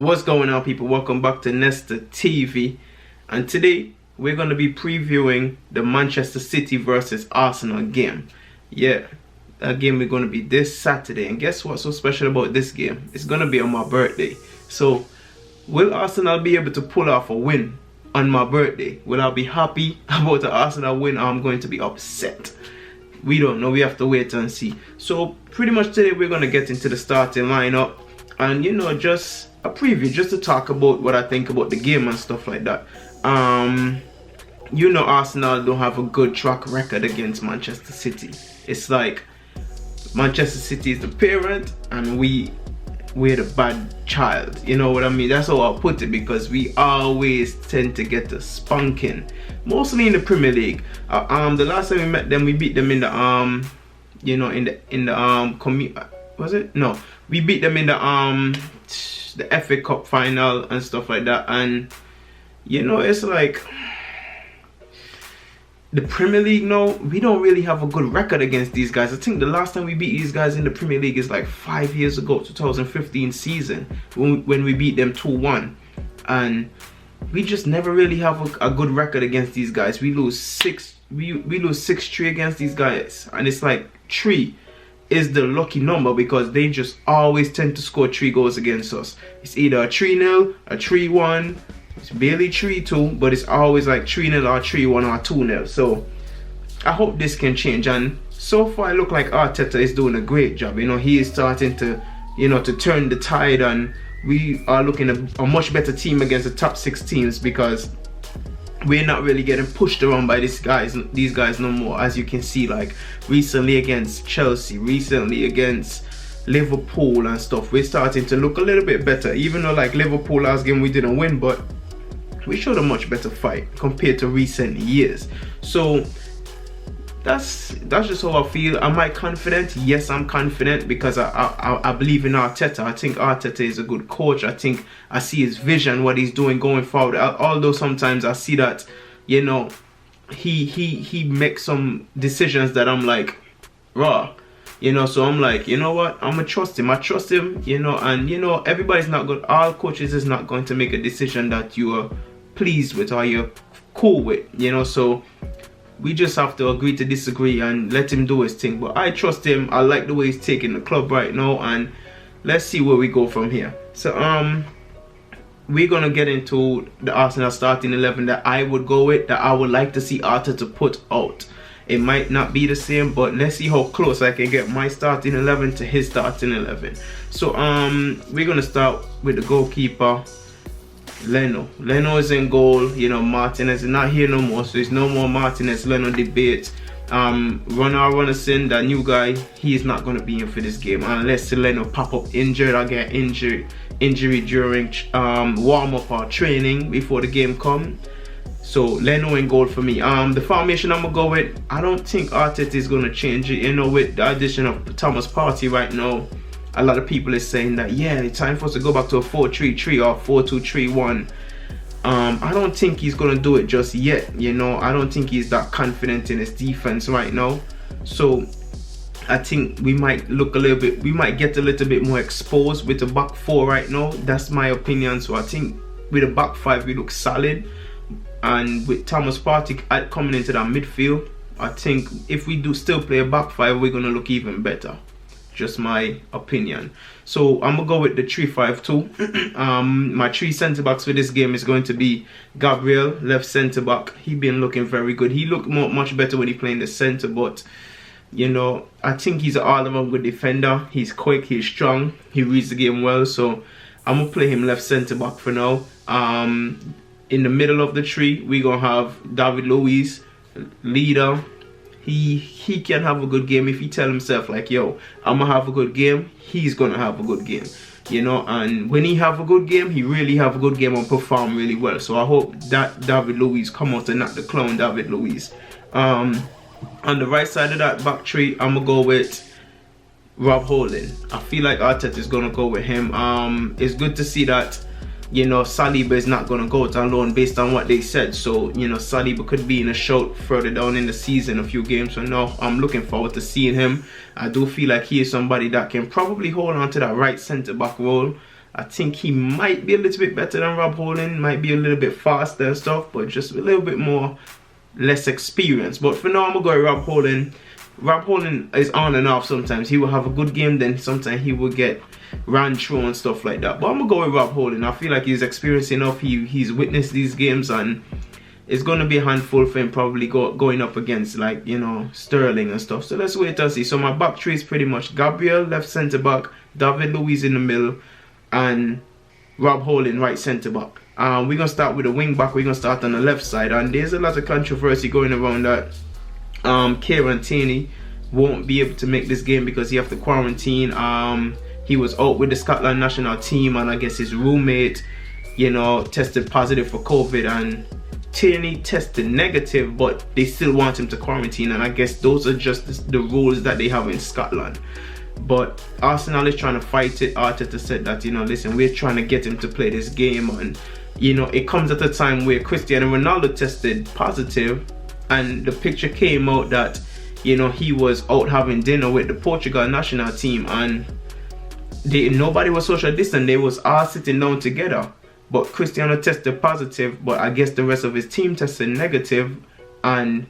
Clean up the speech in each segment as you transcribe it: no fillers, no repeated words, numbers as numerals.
What's going on, people? Welcome back to NestaTV, and today we're going to be previewing the Manchester City versus Arsenal game. Yeah, that game is going to be this Saturday, and guess what's so special about this game? It's going to be on my birthday. So will Arsenal be able to pull off a win on my birthday? Will I be happy about the Arsenal win, or I'm going to be upset? We don't know. We have to wait and see. So pretty much today we're going to get into the starting lineup and, you know, just a preview, just to talk about what I think about the game and stuff like that. You know, Arsenal don't have a good track record against Manchester City. It's like Manchester City is the parent and we're the bad child. You know what I mean? That's how I'll put it, because we always tend to get the spanking, mostly in the Premier League. The last time we met them, we beat them in the you know, was it? No, we beat them in the FA Cup final and stuff like that. And you know, it's like the Premier League now, we don't really have a good record against these guys. I think the last time we beat these guys in the Premier League is like 5 years ago, 2015 season, when we beat them 2-1. And we just never really have a good record against these guys. We lose 6-3 against these guys, and it's like 3 is the lucky number, because they just always tend to score 3 goals against us. It's either a 3-0, a 3-1, it's barely 3-2, but it's always like 3-0 or 3-1 or 2-0. So I hope this can change, and so far it looks like Arteta is doing a great job. You know, he is starting to, you know, to turn the tide, and we are looking at a much better team against the top 6 teams, because we're not really getting pushed around by these guys no more. As you can see, like recently against Chelsea, recently against Liverpool and stuff, we're starting to look a little bit better. Even though like Liverpool last game we didn't win, but we showed a much better fight compared to recent years. So that's just how I feel. Am I confident? Yes, I'm confident, because I believe in Arteta. I think Arteta is a good coach. I think I see his vision, what he's doing going forward. Although sometimes I see that, you know, he makes some decisions that I'm like, raw. You know, so I'm like, you know what, I'm gonna trust him. I trust him, you know, and you know, everybody's not good. All coaches is not going to make a decision that you are pleased with or you're cool with, you know. So we just have to agree to disagree and let him do his thing. But I trust him. I like the way he's taking the club right now, and let's see where we go from here. So we're gonna get into the Arsenal starting 11 that I would go with, that I would like to see Arteta put out. It might not be the same, but let's see how close I can get my starting 11 to his starting 11. So we're gonna start with the goalkeeper, Leno. Leno is in goal. You know, Martinez is not here no more, so there's no more Martinez Leno debate. Runnison, that new guy, he is not gonna be in for this game unless Leno pop up injured or get injury during warm up or training before the game come. So Leno in goal for me. The formation I'm gonna go with, I don't think Arteta is gonna change it. You know, with the addition of Thomas Partey right now, a lot of people is saying that, yeah, it's time for us to go back to a 4-3-3 or 4-2-3-1. I don't think he's gonna do it just yet. You know, I don't think he's that confident in his defense right now. So I think we might get a little bit more exposed with the back 4 right now. That's my opinion. So I think with the back 5 we look solid. And with Thomas Partey coming into that midfield, I think if we do still play a back 5, we're gonna look even better. Just my opinion. So I'm gonna go with the 3-5-2. My 3 centre backs for this game is going to be Gabriel, left centre back. He been looking very good. He looked much better when he played the centre, but you know, I think he's an all-around good defender. He's quick, he's strong, he reads the game well. So I'm gonna play him left centre back for now. In the middle of the 3, we're gonna have David Luiz, leader. He can have a good game if he tell himself like, yo, I'm gonna have a good game. He's gonna have a good game, you know. And when he have a good game, he really have a good game and perform really well. So I hope that David Luiz come out and not the clown David Luiz. On the right side of that back 3, I'm gonna go with Rob Holding. I feel like Arteta is gonna go with him. It's good to see that, you know, Saliba is not going to go to loan based on what they said. So, you know, Saliba could be in a shout further down in the season, a few games from now. I'm looking forward to seeing him. I do feel like he is somebody that can probably hold on to that right centre back role. I think he might be a little bit better than Rob Holding, might be a little bit faster and stuff, but just a little bit more, less experience. But for now, I'm going to go with Rob Holding. Rob Holding is on and off sometimes. He will have a good game, then sometimes he will get ran through and stuff like that. But I'm going to go with Rob Holding. I feel like he's experienced enough. He's witnessed these games, and it's going to be a handful for him probably going up against, like, you know, Sterling and stuff. So let's wait and see. So my back three is pretty much Gabriel, left centre back, David Luiz in the middle, and Rob Holding, right centre back. We're going to start with a wing back. We're going to start on the left side. And there's a lot of controversy going around that Kieran Tierney won't be able to make this game because he have to quarantine. He was out with the Scotland national team, and I guess his roommate, you know, tested positive for COVID, and Tierney tested negative, but they still want him to quarantine, and I guess those are just the rules that they have in Scotland. But Arsenal is trying to fight it. Arteta said that, you know, listen, we're trying to get him to play this game, and you know, it comes at a time where Cristiano Ronaldo tested positive, and the picture came out that, you know, he was out having dinner with the Portugal national team, and nobody was social distant. They was all sitting down together, but Cristiano tested positive, but I guess the rest of his team tested negative, and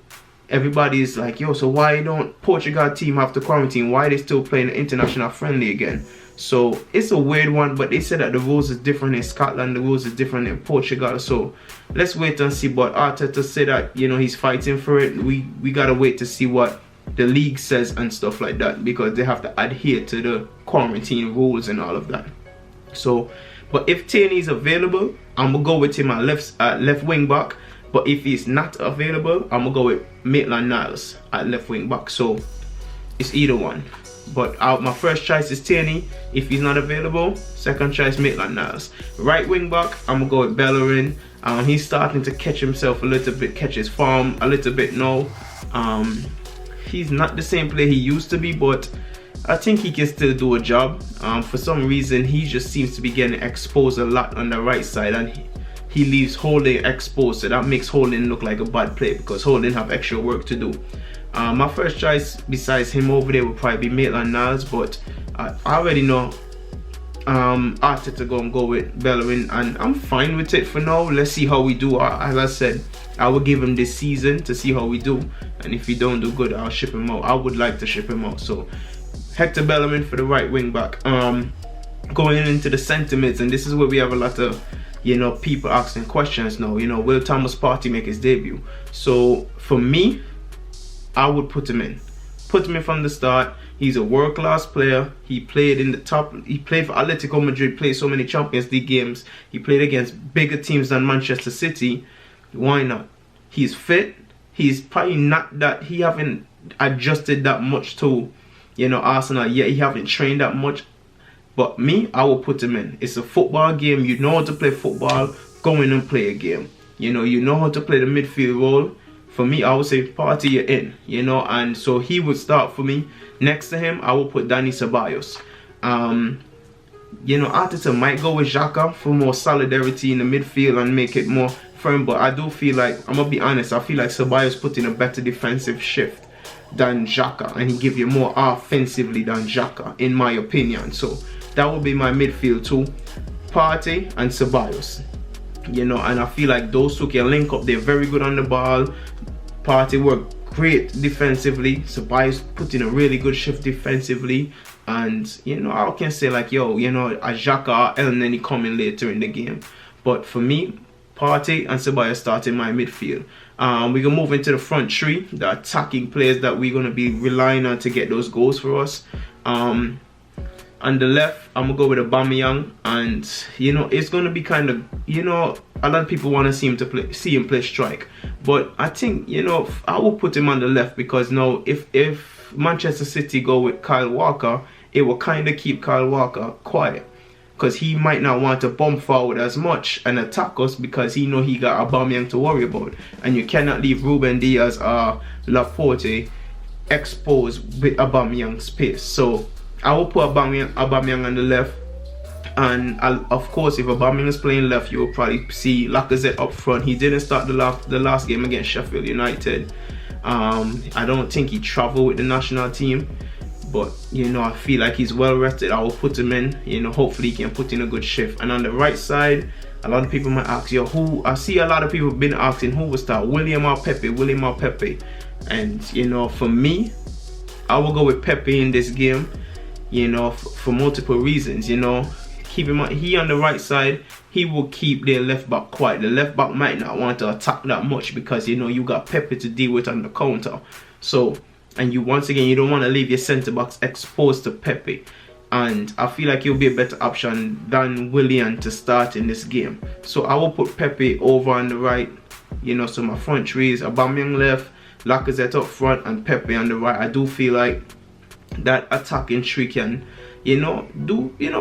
everybody's like, yo, so why don't Portugal team have to quarantine? Why are they still playing an international friendly again? So it's a weird one, but they said that the rules is different in Scotland, the rules is different in Portugal. So let's wait and see. But Arteta said that, you know, he's fighting for it. We gotta wait to see what the league says and stuff like that, because they have to adhere to the quarantine rules and all of that. So, but if Tierney is available, I'm gonna go with him at left wing back. But if he's not available, I'm gonna go with Maitland-Niles at left wing back. So it's either one. But my first choice is Tierney. If he's not available, second choice Maitland-Niles. Right wing back, I'm gonna go with Bellerin. He's starting to catch himself a little bit, catch his form a little bit now. He's not the same player he used to be, but I think he can still do a job. For some reason, he just seems to be getting exposed a lot on the right side, and he leaves Holding exposed, so that makes Holding look like a bad player because Holding have extra work to do. My first choice besides him over there would probably be Maitland-Niles, but I already know Arteta gonna go with Bellerin, and I'm fine with it for now. Let's see how we do. As I said, I will give him this season to see how we do, and if he don't do good, I'll ship him out. I would like to ship him out. So Hector Bellerin for the right wing back. Going into the centre mids, and this is where we have a lot of, you know, people asking questions now. You know, will Thomas Partey make his debut? So for me, I would put him in from the start. He's a world-class player. He played in the top. He played for Atletico Madrid. Played so many Champions League games. He played against bigger teams than Manchester City. Why not? He's fit. He's probably not that. He haven't adjusted that much to, you know, Arsenal yet. He haven't trained that much. But me, I will put him in. It's a football game. You know how to play football. Go in and play a game. You know how to play the midfield role. For me, I would say Partey, you're in. You know, and so he would start for me. Next to him, I will put Dani Ceballos. You know, Arteta might go with Xhaka for more solidarity in the midfield and make it more firm. But I do feel like, I'm gonna be honest, I feel like Ceballos put in a better defensive shift than Xhaka, and he give you more offensively than Xhaka, in my opinion. So that would be my midfield too, Partey and Ceballos. You know, and I feel like those two can link up. They're very good on the ball. Partey worked great defensively. Ceballos put in a really good shift defensively. And, you know, I can say like, yo, you know, a Xhaka or El Neni coming later in the game. But for me, Partey and Ceballos start in my midfield. We can move into the front three, the attacking players that we're going to be relying on to get those goals for us. On the left, I'm going to go with Aubameyang, and, you know, it's going to be kind of, you know, a lot of people want to see him play strike. But I think, you know, I will put him on the left because, no, if Manchester City go with Kyle Walker, it will kind of keep Kyle Walker quiet. Because he might not want to bump forward as much and attack us because he know he got Aubameyang to worry about. And you cannot leave Ruben Diaz or Laporte exposed with Aubameyang's space. So I will put Aubameyang on the left. And of course, if Aubameyang is playing left, you will probably see Lacazette up front. He didn't start the last game against Sheffield United. I don't think he traveled with the national team. but you know, I feel like he's well rested. I will put him in. You know, hopefully he can put in a good shift. And on the right side, a lot of people might ask, yo, who? I see a lot of people been asking who will start, William or Pepe, William or Pepe. And you know, for me, I will go with Pepe in this game, you know, for multiple reasons. You know, keep in mind, he on the right side, he will keep their left back quiet. The left back might not want to attack that much because, you know, you got Pepe to deal with on the counter. So, and you, once again, you don't want to leave your centre backs exposed to Pepe. And I feel like he'll be a better option than Willian to start in this game. So I will put Pepe over on the right. You know, so my front three is Aubameyang left, Lacazette up front, and Pepe on the right. I do feel like that attacking three can, you know,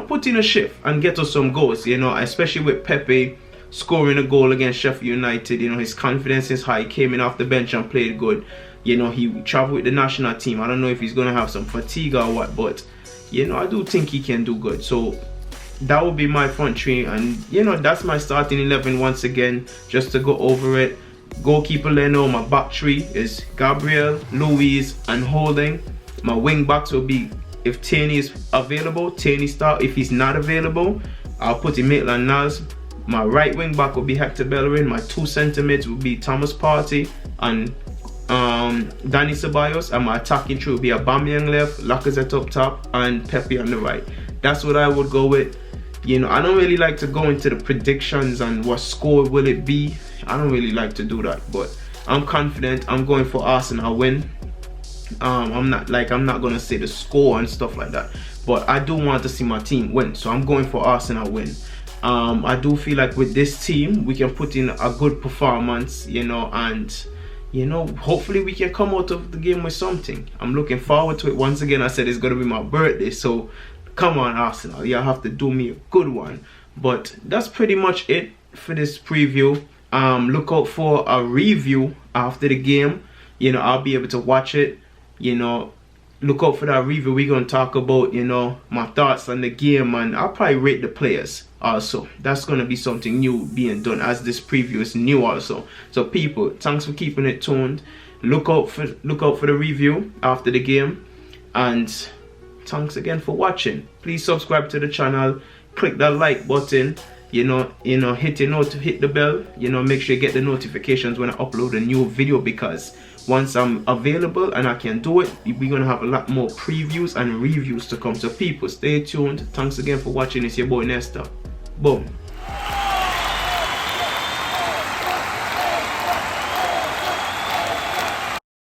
put in a shift and get us some goals, you know, especially with Pepe scoring a goal against Sheffield United. You know, his confidence is high. He came in off the bench and played good. You know, he traveled with the national team. I don't know if he's going to have some fatigue or what, but, you know, I do think he can do good. So that would be my front three. And, you know, that's my starting 11 once again, just to go over it. Goalkeeper Leno. My back three is Gabriel, Luis, and Holding. My wing backs will be, if Tierney is available, Tierney start. If he's not available, I'll put in Maitland-Niles. My right wing back will be Hector Bellerin. My two centre mids will be Thomas Partey and Dani Ceballos. And my attacking three will be Aubameyang left, Lacazette up top, and Pepe on the right. That's what I would go with. You know, I don't really like to go into the predictions and what score will it be. I don't really like to do that, but I'm confident. I'm going for Arsenal win. I'm not gonna say the score and stuff like that, but I do want to see my team win, so I'm going for Arsenal win. I do feel like with this team we can put in a good performance, you know, and you know, hopefully we can come out of the game with something. I'm looking forward to it. Once again, I said it's gonna be my birthday, so come on Arsenal, you have to do me a good one. But that's pretty much it for this preview. Look out for a review after the game. You know, I'll be able to watch it. You know, look out for that review. We're going to talk about, you know, my thoughts on the game, and I'll probably rate the players also. That's going to be something new being done, as this preview is new also. So people, thanks for keeping it tuned. Look out for the review after the game, and thanks again for watching. Please subscribe to the channel, click that like button, you know, hit the bell, you know, make sure you get the notifications when I upload a new video, because once I'm available and I can do it, we're gonna have a lot more previews and reviews to come. So people, stay tuned. Thanks again for watching. It's your boy Nesta. Boom.